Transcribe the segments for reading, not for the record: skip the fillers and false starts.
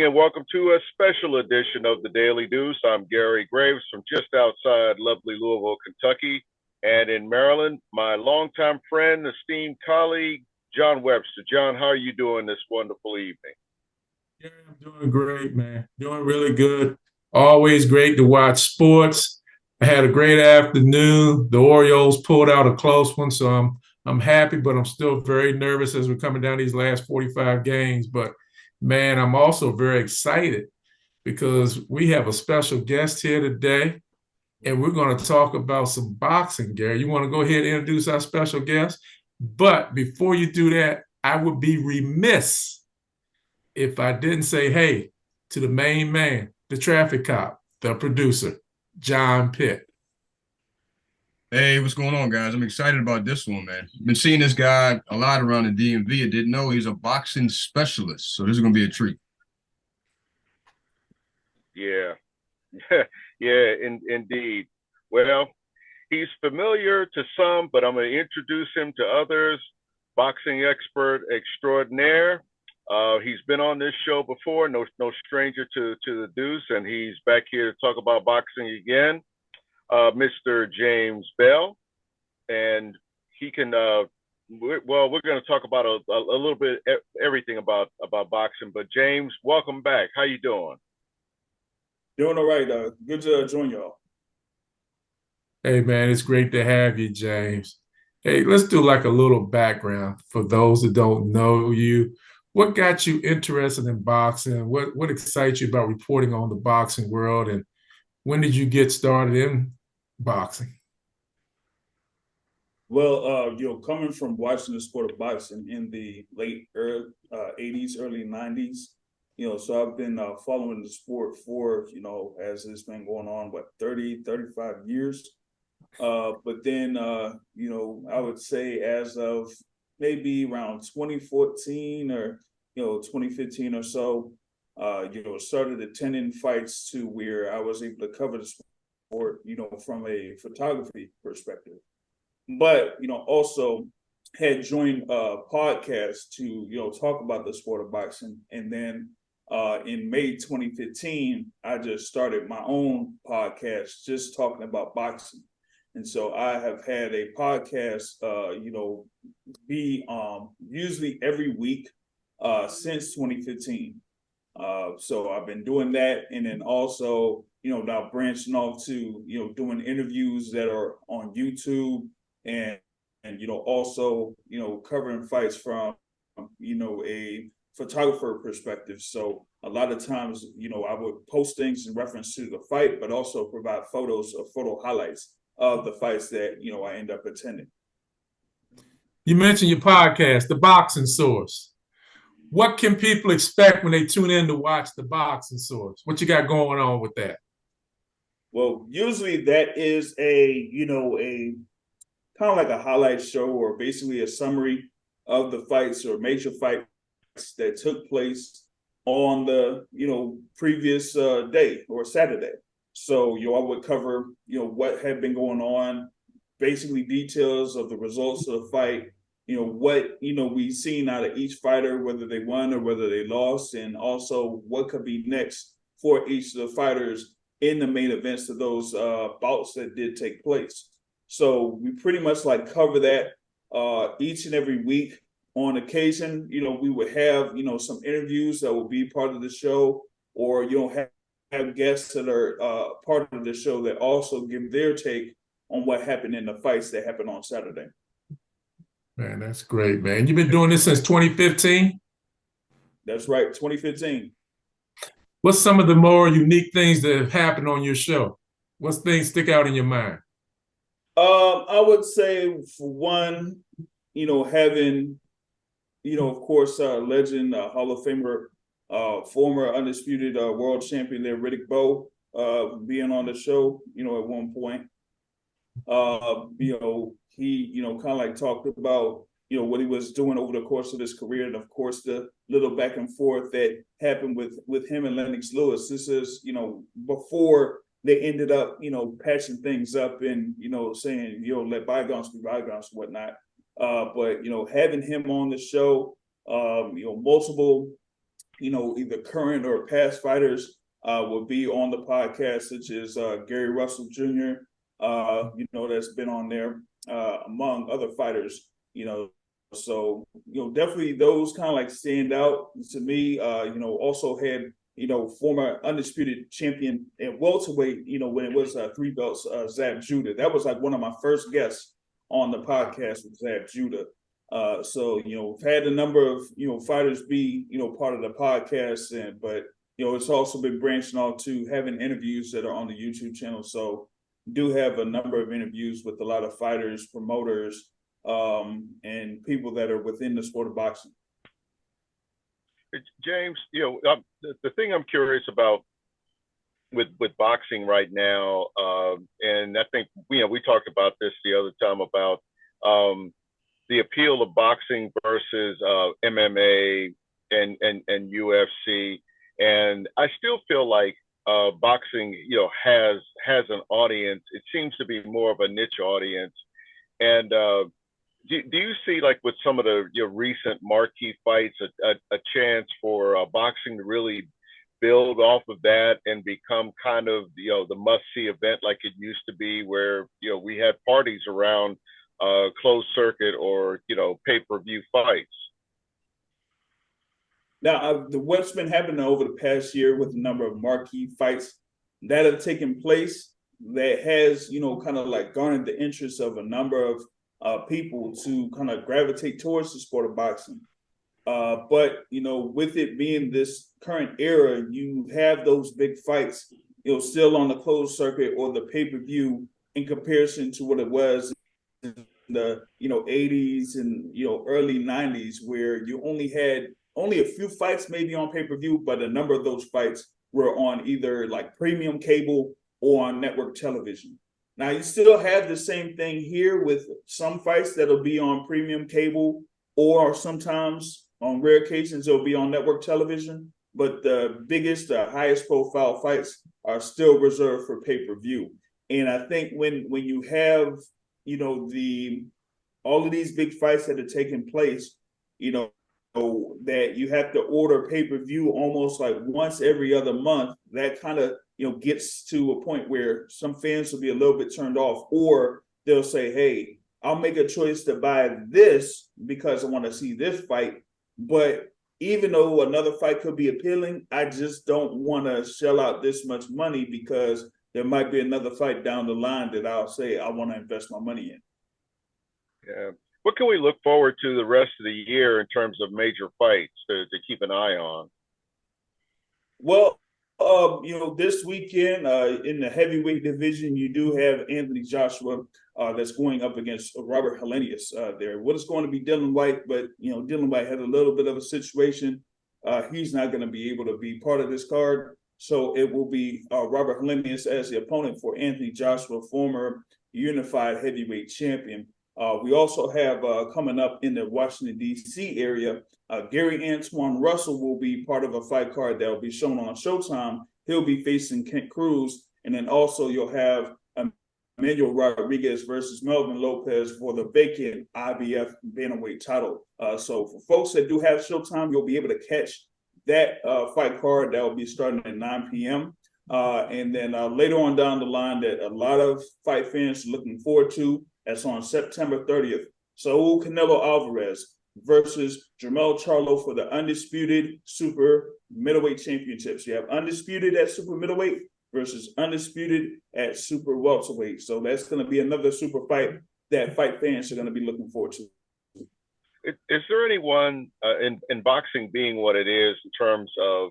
evening and welcome to a special edition of the Daily Deuce. I'm Gary Graves from just outside lovely Louisville, Kentucky. And in Maryland, my longtime friend, esteemed colleague, John Webster. John, how are you doing this wonderful evening? Yeah, I'm doing great, man. Doing really good. Always great to watch sports. I had a great afternoon. The Orioles pulled out a close one, so I'm happy, but I'm still very nervous as we're coming down these last 45 games. But man, I'm also very excited because we have a special guest here today, and we're going to talk about some boxing, Gary. You want to go ahead and introduce our special guest? But before you do that, I would be remiss if I didn't say hey to the main man, the traffic cop, the producer, John Pitt. Hey, what's going on, guys? I'm excited about this one, man. Been seeing this guy a lot around the DMV. I didn't know he's a boxing specialist, so this is gonna be a treat. Yeah, indeed. Well, he's familiar to some, but I'm going to introduce him to others. Boxing expert extraordinaire. He's been on this show before, no stranger to the Deuce, and he's back here to talk about boxing again. Mr. James Bell, and he can. We're going to talk about a little bit everything about boxing. But James, welcome back. How you doing? Doing all right. Good to join y'all. Hey, man, it's great to have you, James. Hey, let's do like a little background for those that don't know you. What got you interested in boxing? What excites you about reporting on the boxing world? And when did you get started in boxing? Well, coming from watching the sport of boxing in the late 80s, early 90s, so I've been following the sport for, as it's been going on, 35 years. But then, I would say as of maybe around 2014 or, 2015 or so, started attending fights to where I was able to cover the sport, from a photography perspective. But, also had joined a podcast to, talk about the sport of boxing. And then in May 2015, I just started my own podcast just talking about boxing. And so I have had a podcast, be usually every week since 2015. So I've been doing that. And then also, now branching off to, doing interviews that are on YouTube and also, covering fights from, a photographer perspective. So a lot of times, I would post things in reference to the fight, but also provide photos or photo highlights of the fights that, I end up attending. You mentioned your podcast, The Boxing Source. What can people expect when they tune in to watch The Boxing Source? What you got going on with that? Well, usually that is a kind of like a highlight show or basically a summary of the fights or major fights that took place on the, previous day or Saturday. So, I would cover, what had been going on, basically details of the results of the fight, what, we've seen out of each fighter, whether they won or whether they lost, and also what could be next for each of the fighters in the main events of those bouts that did take place. So we pretty much cover that each and every week. On occasion, we would have, some interviews that will be part of the show, or, have guests that are part of the show that also give their take on what happened in the fights that happened on Saturday. Man, that's great, man. You've been doing this since 2015? That's right, 2015. What's some of the more unique things that have happened on your show? What things stick out in your mind? I would say, for one, having, of course, legend, Hall of Famer, former undisputed world champion there, Riddick Bowe, being on the show, at one point. He, kind of talked about, what he was doing over the course of his career. And of course, the little back and forth that happened with him and Lennox Lewis. This is, before they ended up, patching things up and, saying, let bygones be bygones and whatnot. But, having him on the show, multiple either current or past fighters will be on the podcast, such as Gary Russell Jr., that's been on there, among other fighters, So, definitely those kind of like stand out to me. Also had, former undisputed champion at welterweight, when it was 3 belts, Zab Judah. That was like one of my first guests on the podcast with Zab Judah. So, we've had a number of, fighters be, part of the podcast, but, it's also been branching out to having interviews that are on the YouTube channel. So do have a number of interviews with a lot of fighters, promoters, and people that are within the sport of boxing. James, the thing I'm curious about with boxing right now, and I think we talked about this the other time about the appeal of boxing versus MMA and UFC, and I still feel like boxing, has an audience. It seems to be more of a niche audience, and do you see, like, with some of your recent marquee fights, a chance for boxing to really build off of that and become kind of the must-see event like it used to be, where we had parties around closed circuit or pay-per-view fights? Now, what's been happening over the past year with a number of marquee fights that have taken place that has, kind of like garnered the interest of a number of people to kind of gravitate towards the sport of boxing. But, with it being this current era, you have those big fights, still on the closed circuit or the pay-per-view in comparison to what it was in the, 80s and, early 90s, where you only had a few fights maybe on pay-per-view, but a number of those fights were on either like premium cable or on network television. Now, you still have the same thing here with some fights that'll be on premium cable, or sometimes on rare occasions they'll be on network television. But the biggest, highest profile fights are still reserved for pay-per-view. And I think when you have, all of these big fights that are taking place, that you have to order pay-per-view almost like once every other month, that kind of gets to a point where some fans will be a little bit turned off, or they'll say, hey, I'll make a choice to buy this because I want to see this fight, but even though another fight could be appealing, I just don't want to shell out this much money because there might be another fight down the line that I'll say I want to invest my money in. Yeah. What can we look forward to the rest of the year in terms of major fights to keep an eye on? Well, this weekend in the heavyweight division, you do have Anthony Joshua that's going up against Robert Helenius there. What is going to be Dylan White, but Dylan White had a little bit of a situation. He's not going to be able to be part of this card, so it will be Robert Helenius as the opponent for Anthony Joshua, former unified heavyweight champion. We also have coming up in the Washington, D.C. area, Gary Antoine Russell will be part of a fight card that will be shown on Showtime. He'll be facing Kent Cruz. And then also you'll have Emmanuel Rodriguez versus Melvin Lopez for the vacant IBF bantamweight title. So for folks that do have Showtime, you'll be able to catch that fight card that will be starting at 9 p.m. And then later on down the line that a lot of fight fans are looking forward to, that's on September 30th. Saul Canelo Alvarez versus Jermell Charlo for the undisputed super middleweight championships. You have undisputed at super middleweight versus undisputed at super welterweight. So that's going to be another super fight that fight fans are going to be looking forward to. Is there anyone in boxing being what it is in terms of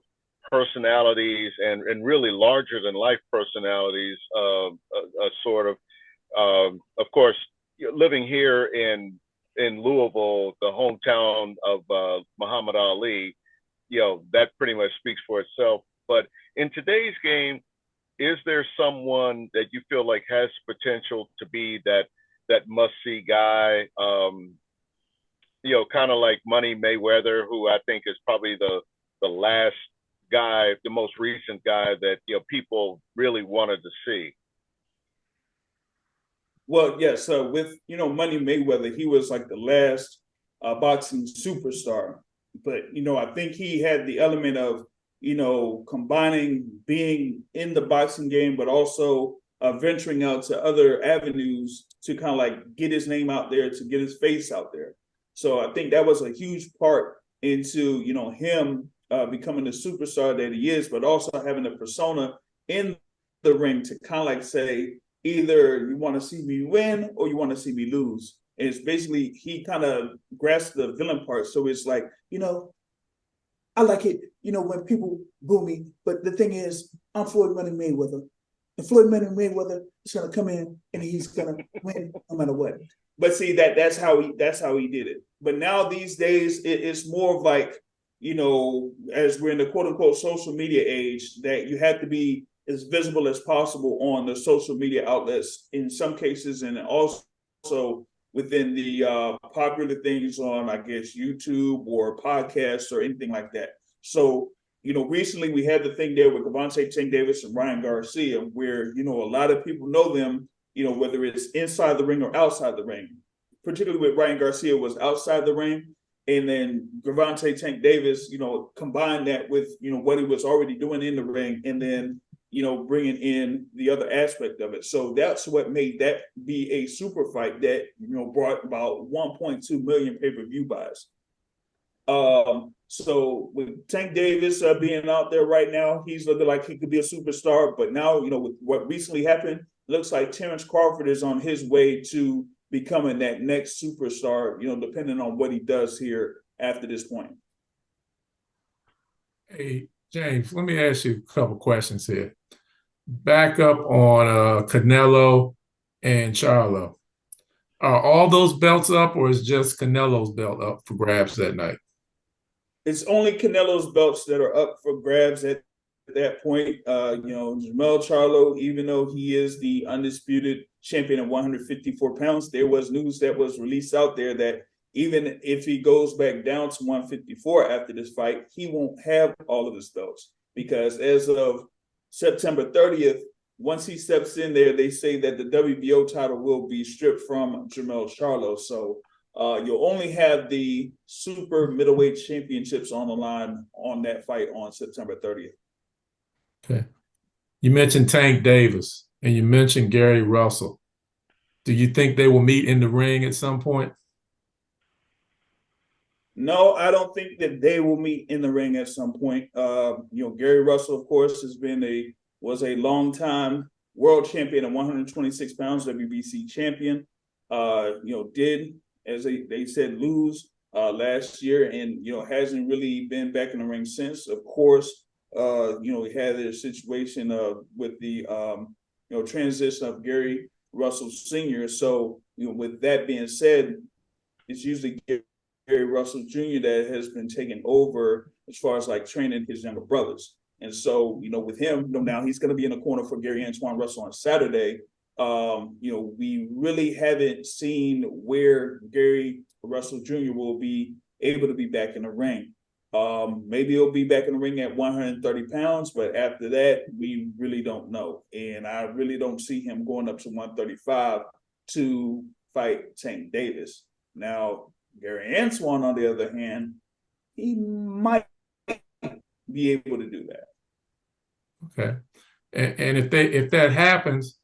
personalities and really larger than life personalities, of course, living here in Louisville, the hometown of Muhammad Ali, that pretty much speaks for itself. But in today's game, is there someone that you feel like has potential to be that must-see guy? Kind of like Money Mayweather, who I think is probably the last guy, the most recent guy that people really wanted to see. Well, yes. So with Money Mayweather, he was like the last boxing superstar. But I think he had the element of combining being in the boxing game, but also venturing out to other avenues to kind of like get his name out there, to get his face out there. So I think that was a huge part into him becoming the superstar that he is, but also having a persona in the ring to kind of like say, either you want to see me win or you want to see me lose. And it's basically, he kind of grasped the villain part. So it's like, I like it, when people boo me. But the thing is, I'm Floyd Money Mayweather. And Floyd Money Mayweather is gonna come in and he's gonna win no matter what. But see, that's how he did it. But now these days it's more of like, as we're in the quote unquote social media age, that you have to be as visible as possible on the social media outlets in some cases, and also within the popular things on, I guess, YouTube or podcasts or anything like that. So, recently we had the thing there with Gervonta Tank Davis and Ryan Garcia, where, a lot of people know them, whether it's inside the ring or outside the ring. Particularly with Ryan Garcia was outside the ring. And then Gervonta Tank Davis, combined that with, what he was already doing in the ring, and then bringing in the other aspect of it. So that's what made that be a super fight that, brought about 1.2 million pay-per-view buys. So with Tank Davis being out there right now, he's looking like he could be a superstar. But now, with what recently happened, looks like Terrence Crawford is on his way to becoming that next superstar, depending on what he does here after this point. Hey, James, let me ask you a couple questions here. Back up on Canelo and Charlo. Are all those belts up, or is just Canelo's belt up for grabs that night? It's only Canelo's belts that are up for grabs at that point. Jermell Charlo, even though he is the undisputed champion at 154 pounds, there was news that was released out there that even if he goes back down to 154 after this fight, he won't have all of his belts, because as of September 30th, once he steps in there, they say that the WBO title will be stripped from Jermell Charlo. So you'll only have the super middleweight championships on the line on that fight on September 30th. Okay. You mentioned Tank Davis and you mentioned Gary Russell. Do you think they will meet in the ring at some point? No, I don't think that they will meet in the ring at some point. Gary Russell, of course, was a long time world champion at 126 pounds, WBC champion. Did, as they said, lose last year, and hasn't really been back in the ring since. Of course, he had a situation with the transition of Gary Russell Sr. So with that being said, it's usually Gary Russell Jr. that has been taken over as far as like training his younger brothers. And so, with him, now he's going to be in the corner for Gary Antoine Russell on Saturday. We really haven't seen where Gary Russell Jr. will be able to be back in the ring. Maybe he'll be back in the ring at 130 pounds, but after that, we really don't know. And I really don't see him going up to 135 to fight Tank Davis. Now, Gary Antoine, on the other hand, he might be able to do that. Okay. And if that happens,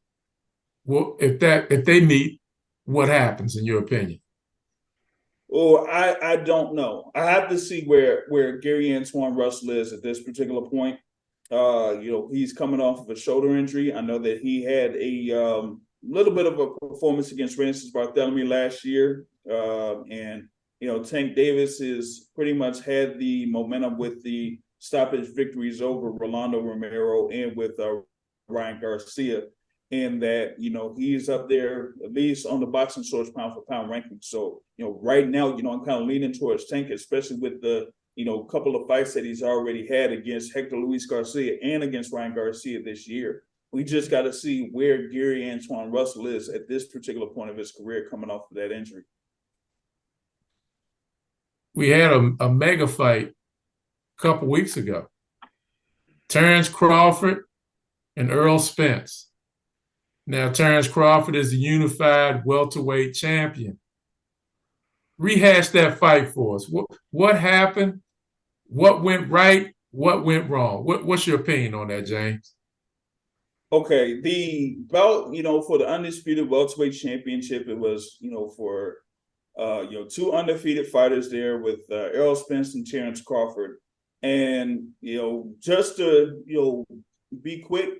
well, if they meet, what happens in your opinion? Oh, I don't know. I have to see where Gary Antoine Russell is at this particular point. He's coming off of a shoulder injury. I know that he had a little bit of a performance against Francis Barthélemy last year. And Tank Davis is pretty much had the momentum with the stoppage victories over Rolando Romero and with Ryan Garcia, and that he's up there at least on the boxing source pound for pound ranking. So right now I'm kind of leaning towards Tank, especially with the couple of fights that he's already had against Hector Luis Garcia and against Ryan Garcia this year. We just got to see where Gary Antoine Russell is at this particular point of his career coming off of that injury. We had a mega fight a couple weeks ago. Terrence Crawford and Errol Spence. Now, Terrence Crawford is the unified welterweight champion. rehash that fight for us. What happened? What went right? What went wrong? What's your opinion on that, James? Okay, the belt, for the undisputed welterweight championship, it was, for two undefeated fighters there with Errol Spence and Terrence Crawford. And, just to, be quick,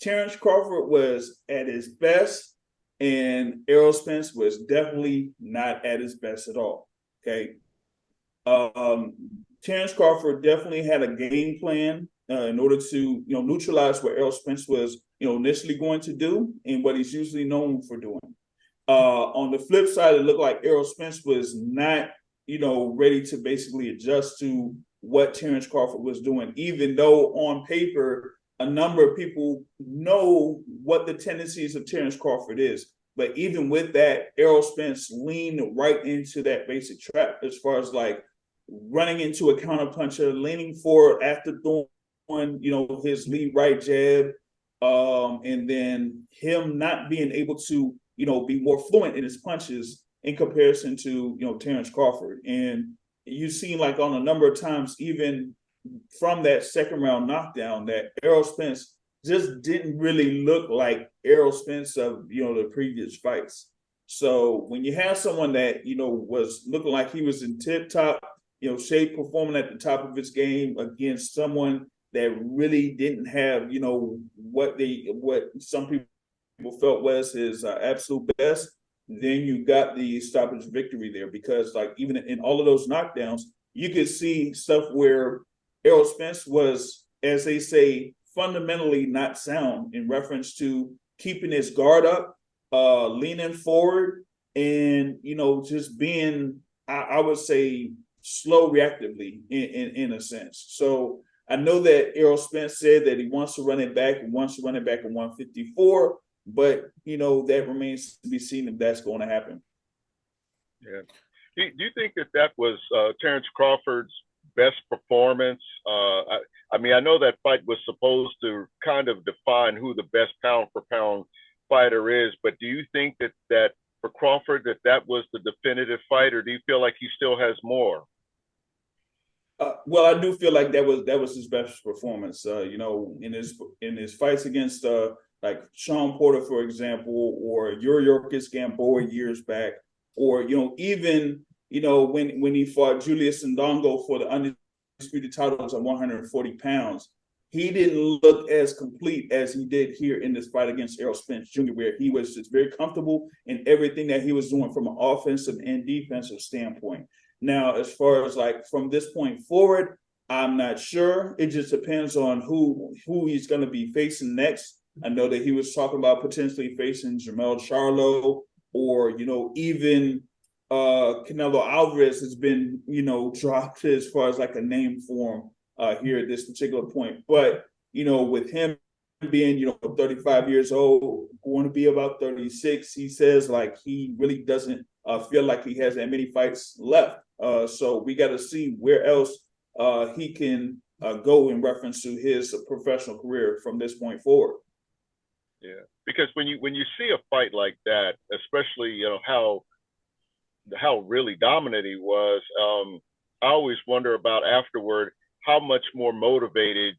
Terrence Crawford was at his best, and Errol Spence was definitely not at his best at all. Okay. Um, Terrence Crawford definitely had a game plan in order to, neutralize what Errol Spence was, initially going to do and what he's usually known for doing. On the flip side, it looked like Errol Spence was not, ready to basically adjust to what Terrence Crawford was doing, even though on paper, a number of people know what the tendencies of Terrence Crawford is. But even with that, Errol Spence leaned right into that basic trap as far as like running into a counterpuncher, leaning forward after throwing, his lead right jab, and then him not being able to, be more fluent in his punches in comparison to, Terrence Crawford. And you've seen like on a number of times, even from that second round knockdown, that Errol Spence just didn't really look like Errol Spence of, the previous fights. So when you have someone that, was looking like he was in tip top, shape, performing at the top of his game against someone that really didn't have, what some people felt was his absolute best, then you got the stoppage victory there. Because like even in all of those knockdowns, you could see stuff where Errol Spence was, as they say, fundamentally not sound in reference to keeping his guard up, leaning forward, and just being, I would say, slow reactively in a sense. So I know that Errol Spence said that he wants to run it back and wants to run it back at 154, but that remains to be seen if that's going to happen. Yeah. Do you think that was Terrence Crawford's best performance? I mean, I know that fight was supposed to kind of define who the best pound for pound fighter is, but do you think that for Crawford that was the definitive fight, or do you feel like he still has more? Well, I do feel like that was his best performance. In his fights against like Sean Porter, for example, or Yuriorkis Gamboa years back, or even when he fought Julius Ndongo for the undisputed titles at 140 pounds, he didn't look as complete as he did here in this fight against Errol Spence Jr., where he was just very comfortable in everything that he was doing from an offensive and defensive standpoint. Now, as far as like from this point forward, I'm not sure. It just depends on who he's going to be facing next. I know that he was talking about potentially facing Jermell Charlo, or even Canelo Alvarez has been dropped as far as like a name for him here at this particular point. But with him being 35 years old, going to be about 36, he says like he really doesn't feel like he has that many fights left. So we got to see where else he can go in reference to his professional career from this point forward. Yeah, because when you see a fight like that, especially how really dominant he was, I always wonder about afterward how much more motivated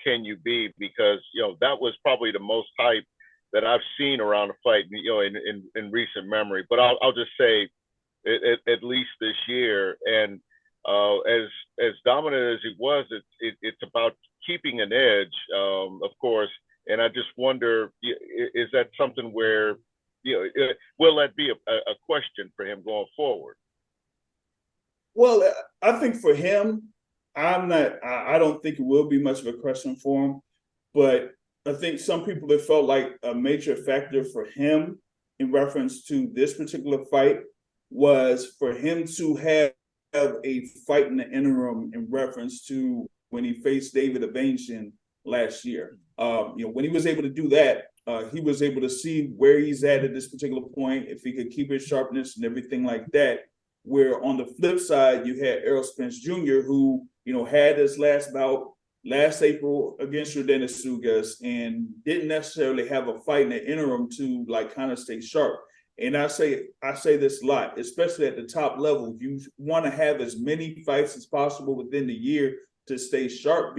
can you be, because that was probably the most hype that I've seen around a fight in recent memory. But I'll just say at least this year. And as dominant as he was, it's about keeping an edge, of course. And I just wonder, is that something where will that be a question for him going forward? Well, I think for him, I don't think it will be much of a question for him. But I think some people have felt like a major factor for him in reference to this particular fight was for him to have a fight in the interim in reference to when he faced David Abanshan last year. When he was able to do that, he was able to see where he's at this particular point, if he could keep his sharpness and everything like that. Where on the flip side, you had Errol Spence Jr., who had his last bout last April against Yordenis Sugas and didn't necessarily have a fight in the interim to like kind of stay sharp. And I say this a lot, especially at the top level. You want to have as many fights as possible within the year to stay sharp,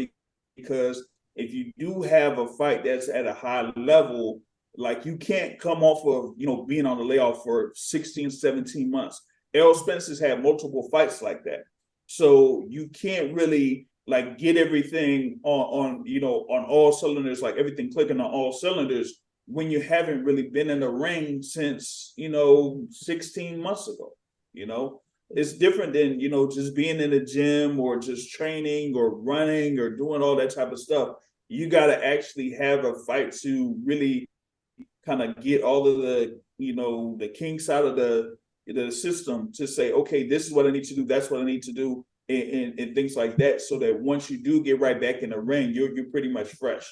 because if you do have a fight that's at a high level, like you can't come off of, being on the layoff for 16, 17 months. Errol Spence's had multiple fights like that. So you can't really like get everything on all cylinders, like everything clicking on all cylinders, when you haven't really been in the ring since 16 months ago. It's different than just being in the gym or just training or running or doing all that type of stuff. You got to actually have a fight to really kind of get all of the kinks out of the system, to say, okay, this is what I need to do, that's what I need to do, and things like that, so that once you do get right back in the ring, you're pretty much fresh.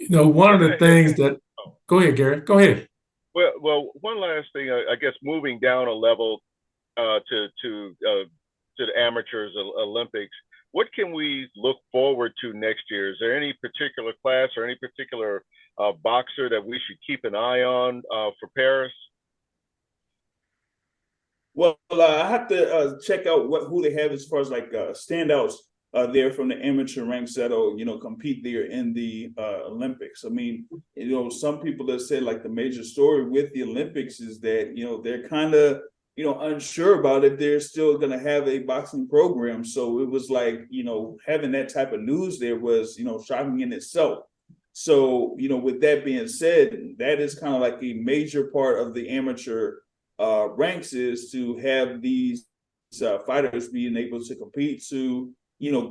One of the things that, go ahead, Gary, go ahead. Well, one last thing, I guess, moving down a level to the amateurs Olympics, what can we look forward to next year? Is there any particular class or any particular boxer that we should keep an eye on for Paris? Well, I have to check out who they have as far as like standouts there from the amateur ranks that'll compete there in the Olympics. I mean, some people have said like the major story with the Olympics is that they're kind of unsure about if they're still going to have a boxing program. So it was like having that type of news there was shocking in itself. So with that being said, that is kind of like a major part of the amateur ranks, is to have these fighters being able to compete to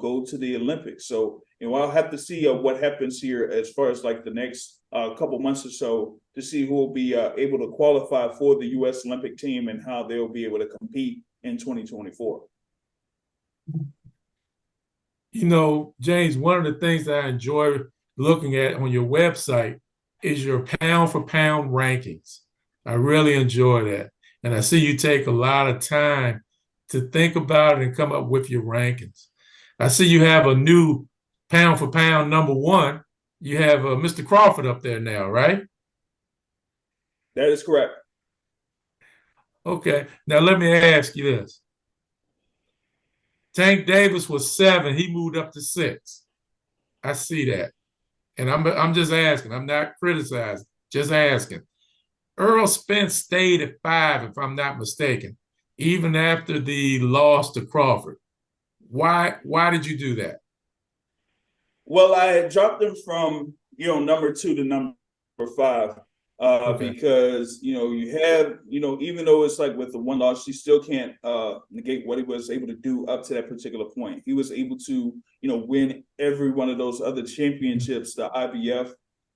go to the Olympics. So I'll have to see what happens here as far as like the next couple months or so, to see who will be able to qualify for the U.S. Olympic team and how they'll be able to compete in 2024. James, one of the things that I enjoy looking at on your website is your pound for pound rankings. I really enjoy that. And I see you take a lot of time to think about it and come up with your rankings. I see you have a new pound for pound number one. You have Mr. Crawford up there now, right? That is correct. Okay. Now let me ask you this. Tank Davis was 7. He moved up to 6. I see that. And I'm just asking. I'm not criticizing. Just asking. Errol Spence stayed at 5, if I'm not mistaken, even after the loss to Crawford. Why did you do that? Well, I had dropped him from number 2 to number 5 okay. Because you have even though it's like with the one loss, you still can't negate what he was able to do up to that particular point. He was able to win every one of those other championships, the IBF,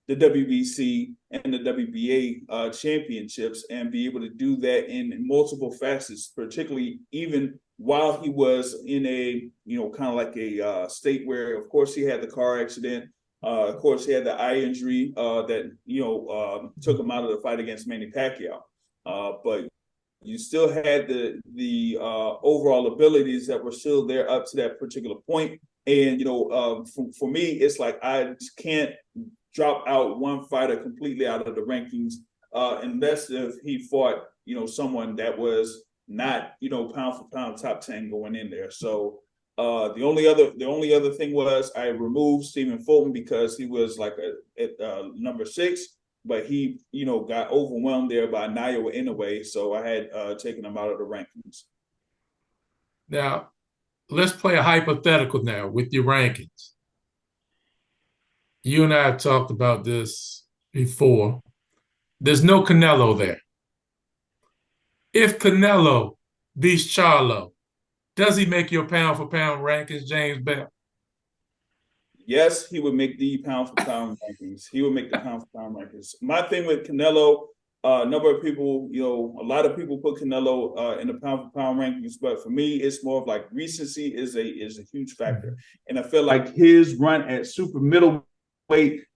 the WBC, and the WBA championships, and be able to do that in multiple facets, particularly even while he was in a kind of like a state where, of course, he had the car accident. Of course, he had the eye injury that took him out of the fight against Manny Pacquiao. But you still had the overall abilities that were still there up to that particular point. And for me, it's like I just can't drop out one fighter completely out of the rankings unless if he fought someone that was not pound for pound top 10 going in there. So the only other thing was I removed Stephen Fulton because he was like at number 6, but he got overwhelmed there by Naoya Inoue, so I had taken him out of the rankings. Now let's play a hypothetical now with your rankings. You and I have talked about this before. There's no Canelo there. If Canelo beats Charlo, does he make your pound for pound rankings, James Bell? Yes, he would make the pound for pound rankings. He would make the pound for pound rankings. My thing with Canelo, a number of people, a lot of people put Canelo in the pound for pound rankings, but for me, it's more of like recency is a huge factor. And I feel like his run at super middleweight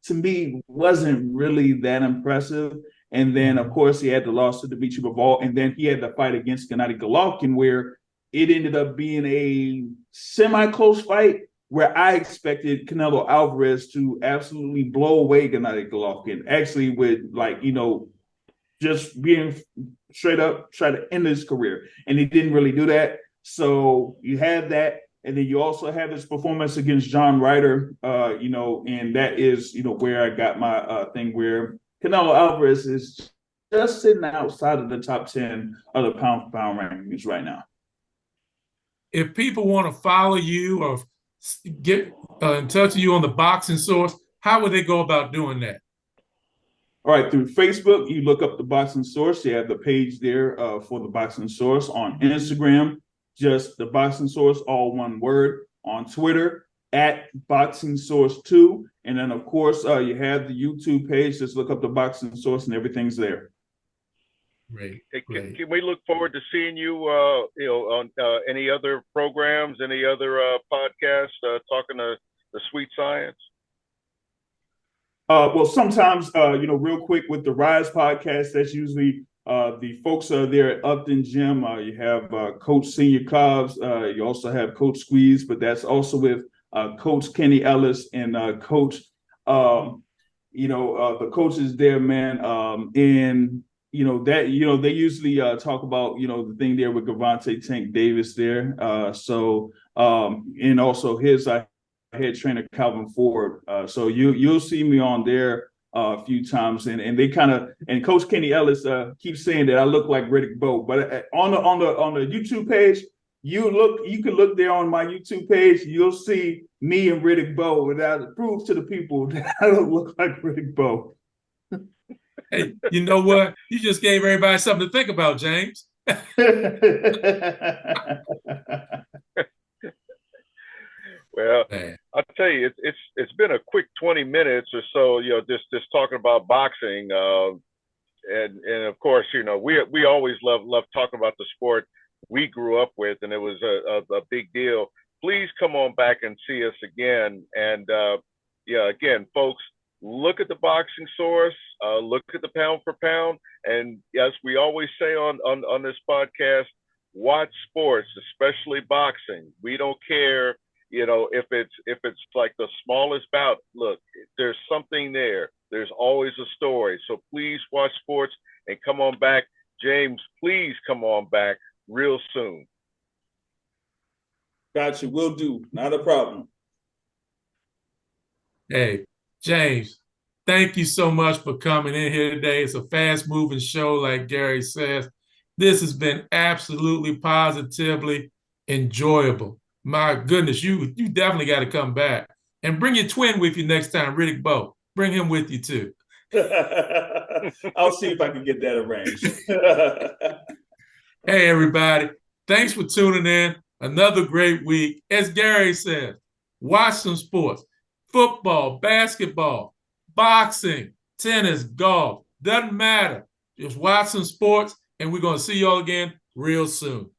to me wasn't really that impressive. And then, of course, he had the loss to Dimitri Bivol, and then he had the fight against Gennady Golovkin, where it ended up being a semi-close fight, where I expected Canelo Alvarez to absolutely blow away Gennady Golovkin, actually with just being straight up try to end his career, and he didn't really do that. So you have that, and then you also have his performance against John Ryder, and that is where I got my thing where Canelo Alvarez is just sitting outside of the top 10 of the pound for pound rankings right now. If people want to follow you or get in touch with you on the Boxing Source, how would they go about doing that? All right, through Facebook, you look up the Boxing Source. You have the page there for the Boxing Source. On Instagram, just the Boxing Source, all one word. On Twitter, at Boxing Source 2. And then, of course, you have the YouTube page. Just look up the Boxing Source and everything's there. Great. Can we look forward to seeing you, on any other programs, any other podcasts, talking to the sweet science? Well, sometimes, real quick with the Rise podcast, that's usually the folks there at Upton Gym. You have Coach Senior Cobbs. You also have Coach Squeeze, but that's also with Coach Kenny Ellis and Coach, the coaches there, man. And they usually talk about the thing there with Gervonta Tank Davis there. And also his head trainer Calvin Ford. So you'll see me on there a few times, and they and Coach Kenny Ellis keeps saying that I look like Riddick Bowe. But on the YouTube page, you can look there on my YouTube page. You'll see me and Riddick Bowe, and I prove to the people that I don't look like Riddick Bowe. Hey, you know what? You just gave everybody something to think about, James. Well, man, I'll tell you, it's been a quick 20 minutes or so, just talking about boxing. And of course, we always love talking about the sport we grew up with, and it was a big deal. Please come on back and see us again. And again, folks, look at the Boxing Source, look at the pound for pound, and as we always say on this podcast, watch sports, especially boxing. We don't care. If it's like the smallest bout, look, there's something there. There's always a story. So please watch sports and come on back. James, please come on back real soon. Gotcha, will do. Not a problem. Hey, James, thank you so much for coming in here today. It's a fast-moving show, like Gary says. This has been absolutely positively enjoyable. My goodness, you definitely got to come back. And bring your twin with you next time, Riddick Bowe. Bring him with you, too. I'll see if I can get that arranged. Hey, everybody. Thanks for tuning in. Another great week. As Gary says, watch some sports. Football, basketball, boxing, tennis, golf. Doesn't matter. Just watch some sports, and we're going to see y'all again real soon.